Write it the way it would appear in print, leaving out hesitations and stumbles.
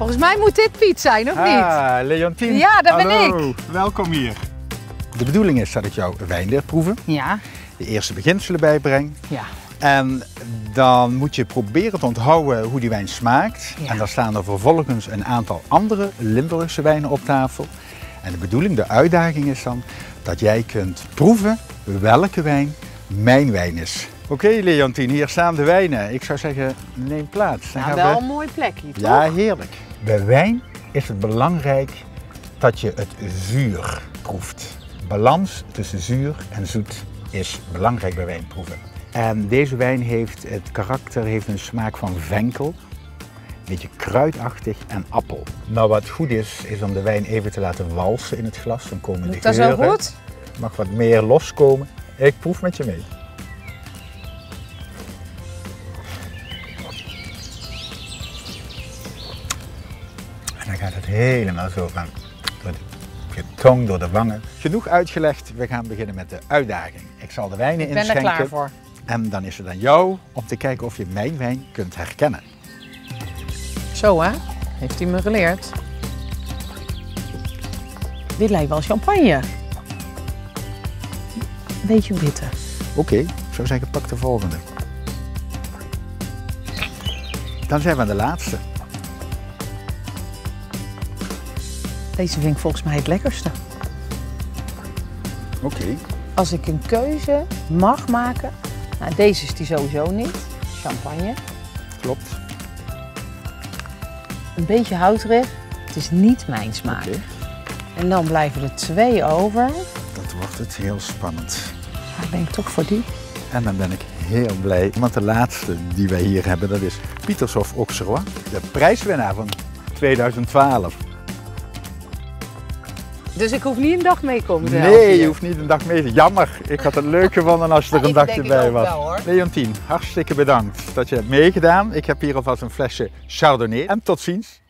Volgens mij moet dit Piet zijn, of niet? Ah, Leontien. Ja, dat ben Hallo. ik. Welkom hier. De bedoeling is dat ik jou wijn leer proeven. Ja. De eerste beginselen bijbreng. Ja. En dan moet je proberen te onthouden hoe die wijn smaakt. Ja. En dan staan er vervolgens een aantal andere Limburgse wijnen op tafel. En de bedoeling, de uitdaging is dan dat jij kunt proeven welke wijn mijn wijn is. Oké, Leontien, hier staan de wijnen. Ik zou zeggen, neem plaats. Dan Nou, gaan wel we... een mooi plekje, toch? Ja, heerlijk. Bij wijn is het belangrijk dat je het zuur proeft. Balans tussen zuur en zoet is belangrijk bij wijnproeven. En deze wijn heeft het karakter, heeft een smaak van venkel, een beetje kruidachtig en appel. Nou, wat goed is om de wijn even te laten walsen in het glas. Dan komen de Doet dat zo geuren. goed? Mag wat meer loskomen. Ik proef met je mee. En dan gaat het helemaal zo van door je tong, door de wangen. Genoeg uitgelegd, we gaan beginnen met de uitdaging. Ik zal de wijnen Ik ben er inschenken. klaar voor. En dan is het aan jou om te kijken of je mijn wijn kunt herkennen. Zo hè, heeft hij me geleerd. Dit lijkt wel champagne. Beetje bitter. Oké, ik zou zeggen pak de volgende. Dan zijn we aan de laatste. Deze vind ik volgens mij het lekkerste. Oké. Als ik een keuze mag maken, nou, deze is die sowieso niet. Champagne. Klopt. Een beetje houterig. Het is niet mijn smaak. Oké. En dan blijven er 2 over. Dat wordt het heel spannend. Maar ik denk toch voor die. En dan ben ik heel blij, want de laatste die wij hier hebben, dat is Pietershof Auxerrois. De prijswinnaar van 2012. Dus ik hoef niet een dag mee komen. Nee, je hoeft niet een dag mee te. Jammer, ik had het leuk gevonden als er een dagje bij was. Wel, hoor. Leontien, hartstikke bedankt dat je hebt meegedaan. Ik heb hier alvast een flesje Chardonnay en tot ziens.